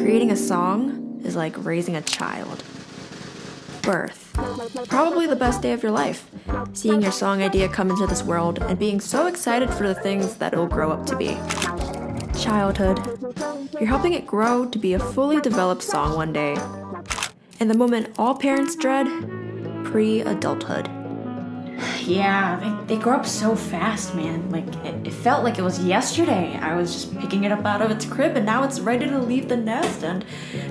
Creating a song is like raising a child. Birth. Probably the best day of your life. Seeing your song idea come into this world and being so excited for the things that it'll grow up to be. Childhood. You're helping it grow to be a fully developed song one day. And the moment all parents dread, pre-adulthood. Yeah, they grow up so fast, man. Like, it felt like it was yesterday. I was just picking it up out of its crib and now it's ready to leave the nest and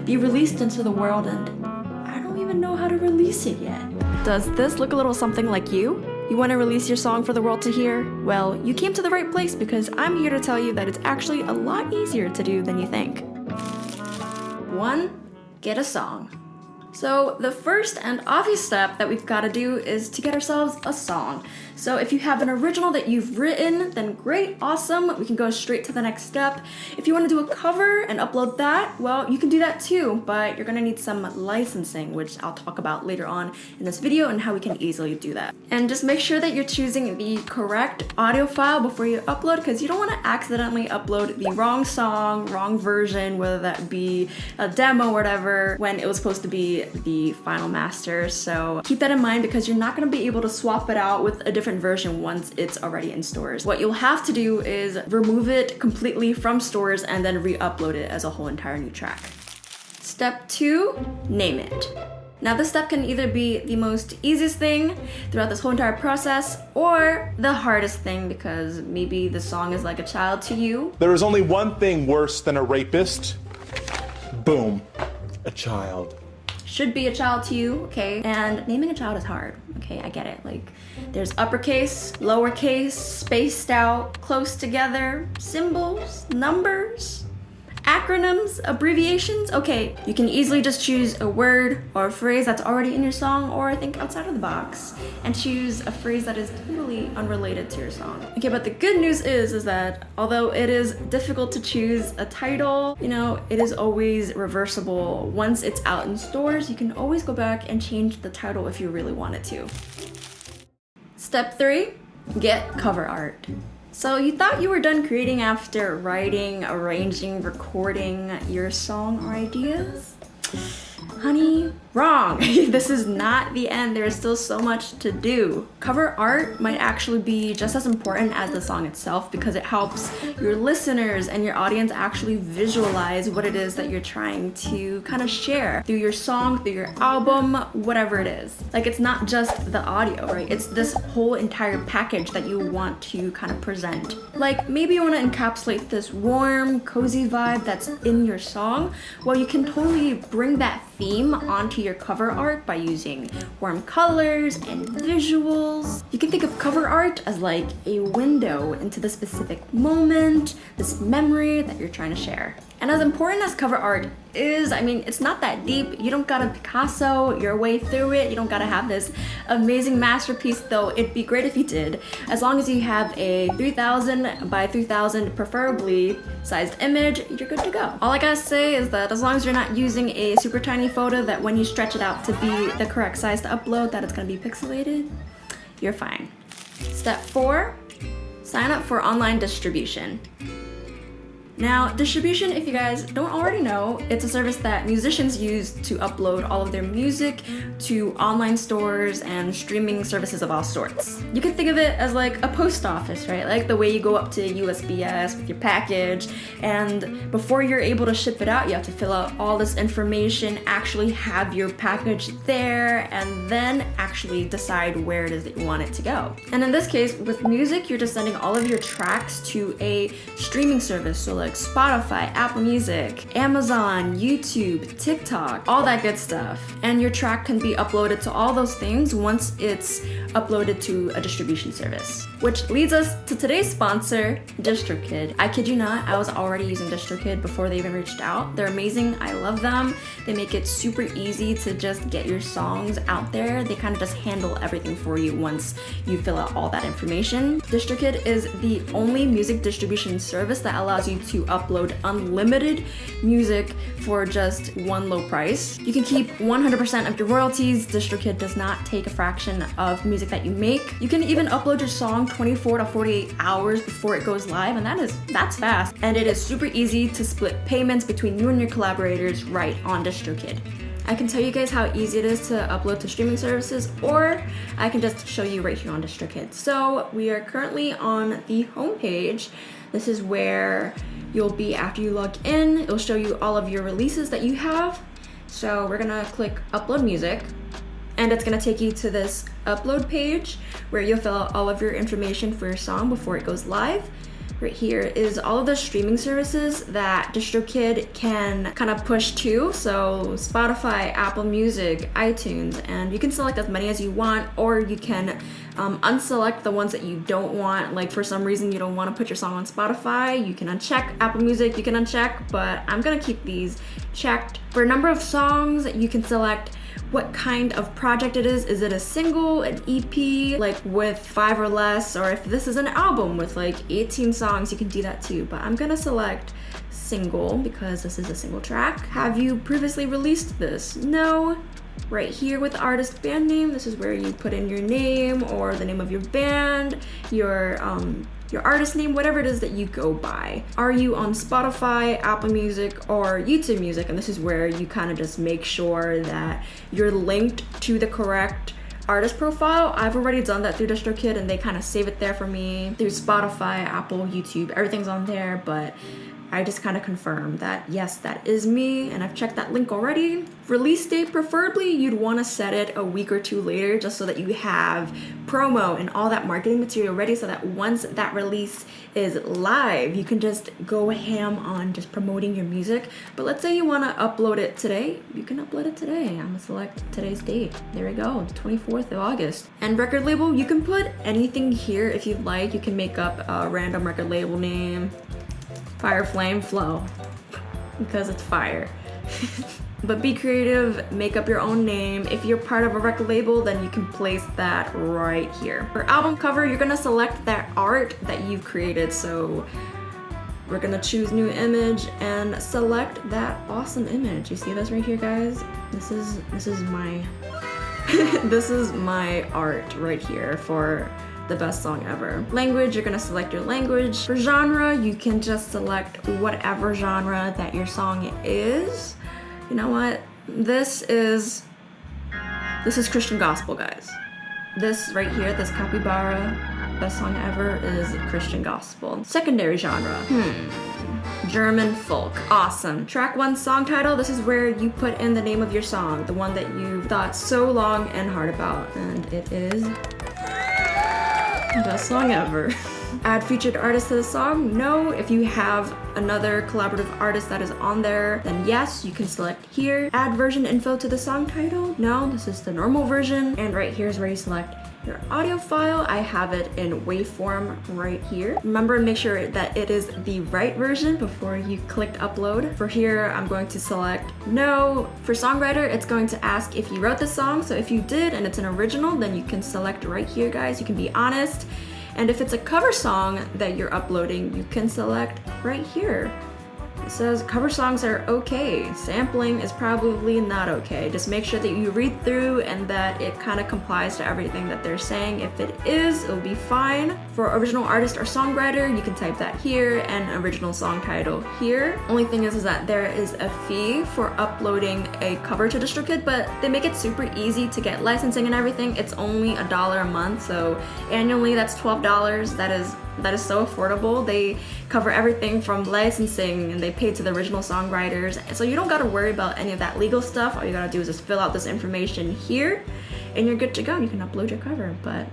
be released into the world, and I don't even know how to release it yet. Does this look a little something like you? You want to release your song for the world to hear? Well, you came to the right place because I'm here to tell you that it's actually a lot easier to do than you think. 1. Get a song. So the first and obvious step that we've got to do is to get ourselves a song. So if you have an original that you've written, then great, awesome, we can go straight to the next step. If you want to do a cover and upload that, well, you can do that too, but you're going to need some licensing, which I'll talk about later on in this video and how we can easily do that. And just make sure that you're choosing the correct audio file before you upload, because you don't want to accidentally upload the wrong song, wrong version, whether that be a demo or whatever, when it was supposed to be the final master. So keep that in mind, because you're not going to be able to swap it out with a different version once it's already in stores. What you'll have to do is remove it completely from stores and then re-upload it as a whole entire new track. Step 2, name it. Now this step can either be the most easiest thing throughout this whole entire process or the hardest thing, because maybe the song is like a child to you. There is only one thing worse than a rapist. Boom. A child. Should be a child to you, okay? And naming a child is hard, okay? I get it. Like, there's uppercase, lowercase, spaced out, close together, symbols, numbers, acronyms, abbreviations. Okay, you can easily just choose a word or a phrase that's already in your song, or think outside of the box and choose a phrase that is totally unrelated to your song. Okay, but the good news is that although it is difficult to choose a title, you know, it is always reversible. Once it's out in stores, you can always go back and change the title if you really wanted to. Step 3, get cover art. So you thought you were done creating after writing, arranging, recording your song or ideas? Honey, wrong. This is not the end. There is still so much to do. Cover art might actually be just as important as the song itself, because it helps your listeners and your audience actually visualize what it is that you're trying to kind of share through your song, through your album, whatever it is. Like, it's not just the audio, right? It's this whole entire package that you want to kind of present. Like, maybe you want to encapsulate this warm, cozy vibe that's in your song. Well, you can totally bring that theme onto your cover art by using warm colors and visuals. You can think of cover art as like a window into the specific moment, this memory that you're trying to share. And as important as cover art is, I mean, it's not that deep. You don't gotta Picasso your way through it. You don't gotta have this amazing masterpiece, though it'd be great if you did. As long as you have a 3000 by 3000 preferably sized image, you're good to go. All I gotta say is that as long as you're not using a super tiny photo that when you stretch it out to be the correct size to upload, that it's gonna be pixelated, you're fine. Step 4, sign up for online distribution. Now, distribution, if you guys don't already know, it's a service that musicians use to upload all of their music to online stores and streaming services of all sorts. You can think of it as like a post office, right? Like the way you go up to USPS with your package, and before you're able to ship it out, you have to fill out all this information, actually have your package there, and then actually decide where it is that you want it to go. And in this case, with music, you're just sending all of your tracks to a streaming service, so like Spotify, Apple Music, Amazon, YouTube, TikTok, all that good stuff. And your track can be uploaded to all those things once it's uploaded to a distribution service. Which leads us to today's sponsor, DistroKid. I kid you not, I was already using DistroKid before they even reached out. They're amazing, I love them. They make it super easy to just get your songs out there. They kind of just handle everything for you once you fill out all that information. DistroKid is the only music distribution service that allows you to upload unlimited music for just one low price. You can keep 100% of your royalties. DistroKid does not take a fraction of music music that you make. You can even upload your song 24 to 48 hours before it goes live, and that's fast. And it is super easy to split payments between you and your collaborators right on DistroKid. I can tell you guys how easy it is to upload to streaming services, or I can just show you right here on DistroKid. So we are currently on the home page. This is where you'll be after you log in. It'll show you all of your releases that you have. So we're gonna click upload music, and it's gonna take you to this upload page where you'll fill out all of your information for your song before it goes live. Right here is all of the streaming services that DistroKid can kind of push to. So Spotify, Apple Music, iTunes, and you can select as many as you want, or you can unselect the ones that you don't want. Like for some reason you don't want to put your song on Spotify, you can uncheck. Apple Music, you can uncheck, but I'm gonna keep these checked. For a number of songs, you can select what kind of project it is. Is it a single, an EP, like with 5 or less, or if this is an album with like 18 songs, you can do that too. But I'm gonna select single because this is a single track. Have you previously released this? No. Right here with the artist band name, this is where you put in your name or the name of your band, your artist name, whatever it is that you go by. Are you on Spotify, Apple Music, or YouTube Music? And this is where you kind of just make sure that you're linked to the correct artist profile. I've already done that through DistroKid, and they kind of save it there for me. Through Spotify, Apple, YouTube, everything's on there, but I just kind of confirmed that yes, that is me, and I've checked that link already. Release date, preferably you'd want to set it a week or two later, just so that you have promo and all that marketing material ready, so that once that release is live, you can just go ham on just promoting your music. But let's say you want to upload it today, you can upload it today. I'm gonna select today's date. There we go, the 24th of August. And record label, you can put anything here if you'd like. You can make up a random record label name. Fire, Flame, Flow, because it's fire. But be creative, make up your own name. If you're part of a record label, then you can place that right here. For album cover, you're gonna select that art that you've created. So we're gonna choose new image and select that awesome image. You see this right here, guys? This is my this is my art right here for the best song ever. Language, you're gonna select your language. For genre, you can just select whatever genre that your song is. You know what? This is Christian gospel, guys. This right here, this capybara, best song ever, is Christian gospel. Secondary genre. German folk. Awesome. Track 1 song title, this is where you put in the name of your song, the one that you've thought so long and hard about, and it is best song ever. Add featured artist to the song? No. If you have another collaborative artist that is on there, then yes, you can select here. Add version info to the song title? No, this is the normal version. And right here is where you select your audio file. I have it in waveform right here. Remember, make sure that it is the right version before you clicked upload. For here, I'm going to select no. For songwriter, it's going to ask if you wrote the song. So if you did and it's an original, then you can select right here, guys. You can be honest. And if it's a cover song that you're uploading, you can select right here. It says cover songs are okay. Sampling is probably not okay. Just make sure that you read through and that it kind of complies to everything that they're saying. If it is, it'll be fine. For original artist or songwriter, you can type that here, and original song title here. Only thing is that there is a fee for uploading a cover to DistroKid, but they make it super easy to get licensing and everything. It's only $1 a month, so annually that's $12. That is so affordable. They cover everything from licensing, and they pay to the original songwriters. So you don't gotta worry about any of that legal stuff. All you gotta do is just fill out this information here, and you're good to go. You can upload your cover. But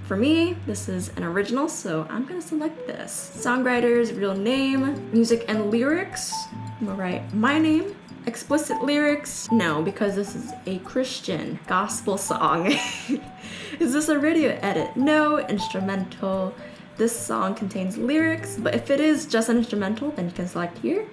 for me, this is an original, so I'm gonna select this. Songwriter's real name, music and lyrics. I'm gonna write my name. Explicit lyrics? No, because this is a Christian gospel song. Is this a radio edit? No. Instrumental. This song contains lyrics, but if it is just an instrumental, then you can select here.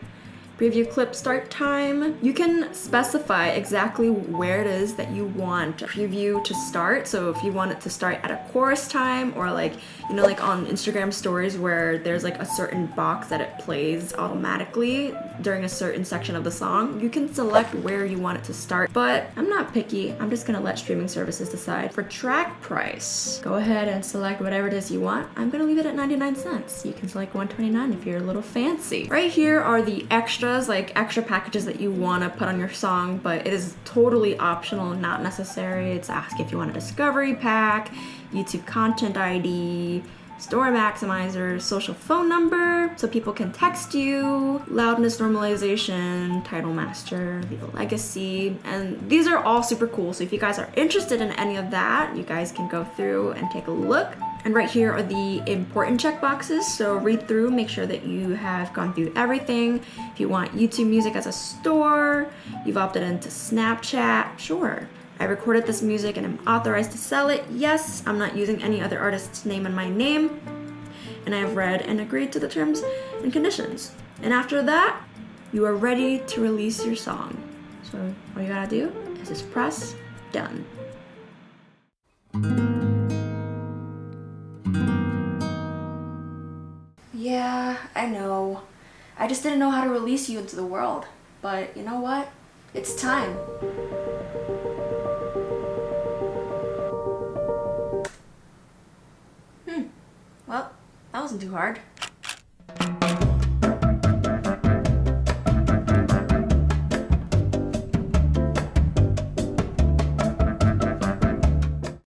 Preview clip start time. You can specify exactly where it is that you want preview to start. So if you want it to start at a chorus time, or like, you know, like on Instagram stories where there's like a certain box that it plays automatically during a certain section of the song, you can select where you want it to start. But I'm not picky. I'm just gonna let streaming services decide. For track price, go ahead and select whatever it is you want. I'm gonna leave it at 99 cents. You can select 129 if you're a little fancy. Right here are the extras, like extra packages that you want to put on your song, but it is totally optional, not necessary. It's ask if you want a discovery pack, YouTube content ID, story maximizer, social phone number so people can text you, loudness normalization, title master, leave a legacy, and these are all super cool. So if you guys are interested in any of that, you guys can go through and take a look. And right here are the important checkboxes. So read through, make sure that you have gone through everything. If you want YouTube music as a store, you've opted into Snapchat, sure. I recorded this music and I'm authorized to sell it. Yes, I'm not using any other artist's name in my name. And I have read and agreed to the terms and conditions. And after that, you are ready to release your song. So all you gotta do is just press done. Yeah, I know. I just didn't know how to release you into the world. But you know what? It's time. Well, that wasn't too hard.